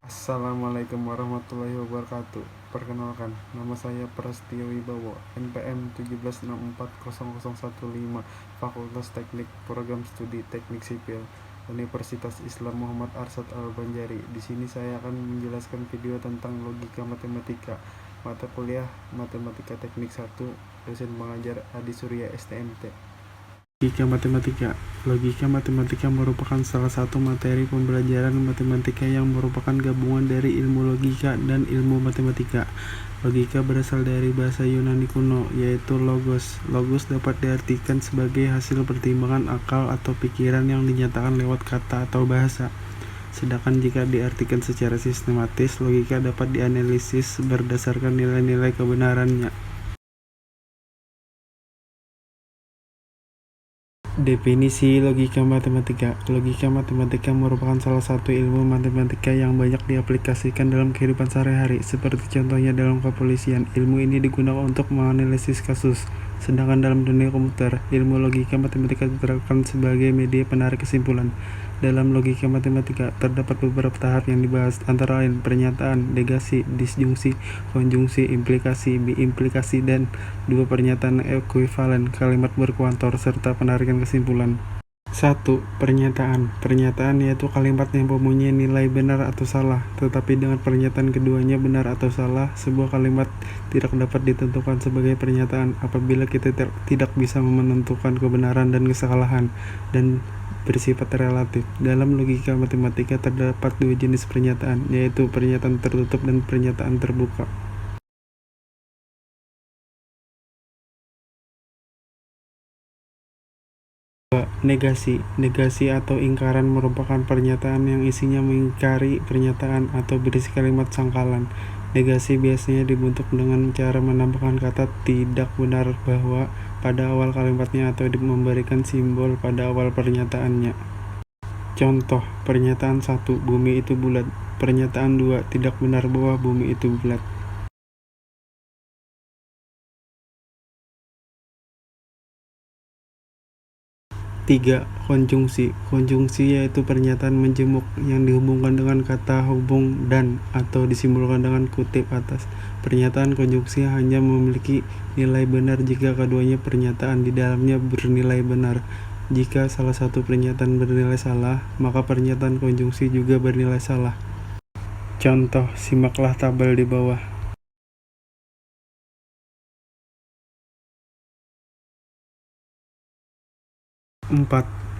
Assalamualaikum warahmatullahi wabarakatuh. Perkenalkan, nama saya Prastio Wibowo, NPM 176400115, Fakultas Teknik, Program Studi Teknik Sipil, Universitas Islam Muhammad Arsyad Al-Banjari. Di sini saya akan menjelaskan video tentang logika matematika, mata kuliah Matematika Teknik 1, dosen pengajar Adi Surya STMT. Logika matematika merupakan salah satu materi pembelajaran matematika yang merupakan gabungan dari ilmu logika dan ilmu matematika. Logika berasal dari bahasa Yunani kuno, yaitu logos. Logos dapat diartikan sebagai hasil pertimbangan akal atau pikiran yang dinyatakan lewat kata atau bahasa. Sedangkan jika diartikan secara sistematis, logika dapat dianalisis berdasarkan nilai-nilai kebenarannya. Definisi logika matematika. Logika matematika merupakan salah satu ilmu matematika yang banyak diaplikasikan dalam kehidupan sehari-hari, seperti contohnya dalam kepolisian. Ilmu ini digunakan untuk menganalisis kasus. Sedangkan dalam dunia komputer, ilmu logika matematika diterapkan sebagai media penarik kesimpulan. Dalam logika matematika, terdapat beberapa tahap yang dibahas, antara lain pernyataan, negasi, disjungsi, konjungsi, implikasi, biimplikasi, dan dua pernyataan ekuivalen, kalimat berkuantor, serta penarikan kesimpulan. 1. Pernyataan. Pernyataan yaitu kalimat yang mempunyai nilai benar atau salah, tetapi dengan pernyataan keduanya benar atau salah, sebuah kalimat tidak dapat ditentukan sebagai pernyataan apabila kita tidak bisa menentukan kebenaran dan kesalahan, dan bersifat relatif. Dalam logika matematika terdapat dua jenis pernyataan, yaitu pernyataan tertutup dan pernyataan terbuka. Negasi. Negasi atau ingkaran merupakan pernyataan yang isinya mengingkari pernyataan atau berisi kalimat sangkalan. Negasi biasanya dibentuk dengan cara menambahkan kata tidak benar bahwa pada awal kalimatnya atau memberikan simbol pada awal pernyataannya. Contoh, pernyataan 1, bumi itu bulat. Pernyataan 2, tidak benar bahwa bumi itu bulat. 3. Konjungsi. Konjungsi yaitu pernyataan menjemuk yang dihubungkan dengan kata hubung dan atau disimbolkan dengan kutip atas. Pernyataan konjungsi hanya memiliki nilai benar jika keduanya pernyataan di dalamnya bernilai benar. Jika salah satu pernyataan bernilai salah, maka pernyataan konjungsi juga bernilai salah. Contoh, simaklah tabel di bawah. 4.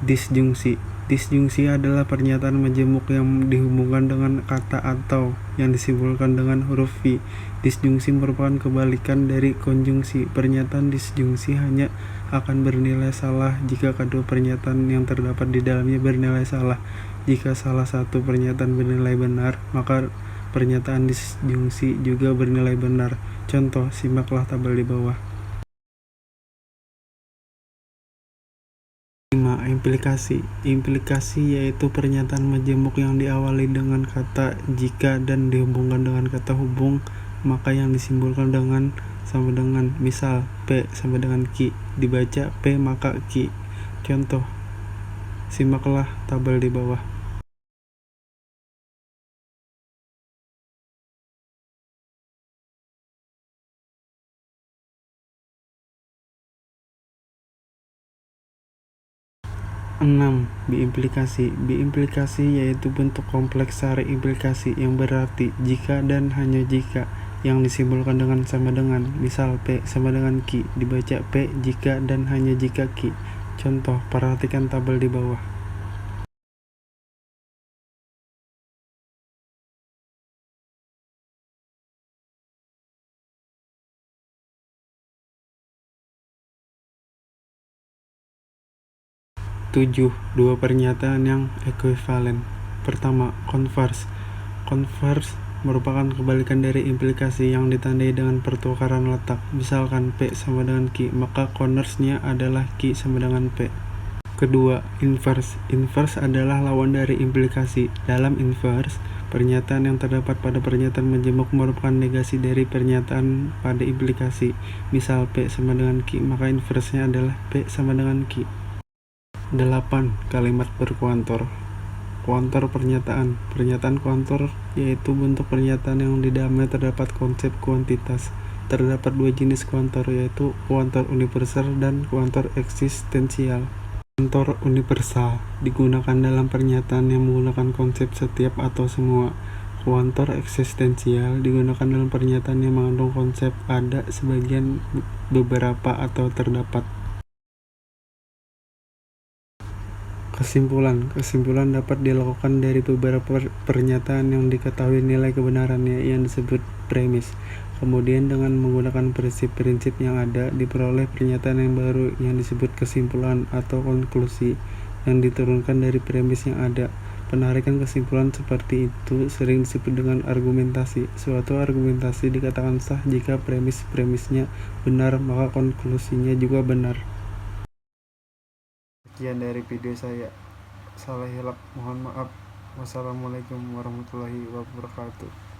Disjungsi. Disjungsi adalah pernyataan menjemuk yang dihubungkan dengan kata atau yang disimbolkan dengan huruf V. Disjungsi merupakan kebalikan dari konjungsi. Pernyataan disjungsi hanya akan bernilai salah jika kedua pernyataan yang terdapat di dalamnya bernilai salah. Jika salah satu pernyataan bernilai benar, maka pernyataan disjungsi juga bernilai benar. Contoh, simaklah tabel di bawah. 5. Implikasi. Implikasi yaitu pernyataan menjemuk yang diawali dengan kata jika dan dihubungkan dengan kata hubung, maka yang disimbolkan dengan sama dengan, misal P sama dengan Q, dibaca P maka Q. Contoh, simaklah tabel di bawah. 6. Biimplikasi. Biimplikasi yaitu bentuk kompleks sari implikasi yang berarti jika dan hanya jika, yang disimbolkan dengan sama dengan, misal P sama dengan Q, dibaca P jika dan hanya jika Q. Contoh, perhatikan tabel di bawah. 7. Dua pernyataan yang ekuivalen. Pertama, converse. Converse merupakan kebalikan dari implikasi yang ditandai dengan pertukaran letak. Misalkan P sama dengan Q, maka converse-nya adalah Q sama dengan P. Kedua, inverse. Inverse adalah lawan dari implikasi. Dalam inverse, pernyataan yang terdapat pada pernyataan menjemuk merupakan negasi dari pernyataan pada implikasi. Misal P sama dengan Q, maka inverse-nya adalah P sama dengan Q. 8. Kalimat berkuantor. Kuantor pernyataan. Pernyataan kuantor yaitu bentuk pernyataan yang di dalamnya terdapat konsep kuantitas. Terdapat dua jenis kuantor, yaitu kuantor universal dan kuantor eksistensial. Kuantor universal digunakan dalam pernyataan yang menggunakan konsep setiap atau semua. Kuantor eksistensial digunakan dalam pernyataan yang mengandung konsep ada, sebagian, beberapa, atau terdapat. Kesimpulan dapat dilakukan dari beberapa pernyataan yang diketahui nilai kebenarannya yang disebut premis. Kemudian dengan menggunakan prinsip-prinsip yang ada, diperoleh pernyataan yang baru yang disebut kesimpulan atau konklusi yang diturunkan dari premis yang ada. Penarikan kesimpulan seperti itu sering disebut dengan argumentasi. Suatu argumentasi dikatakan sah jika premis-premisnya benar, maka konklusinya juga benar. Sekian dari video saya. Salah hilap, mohon maaf. Wassalamualaikum warahmatullahi wabarakatuh.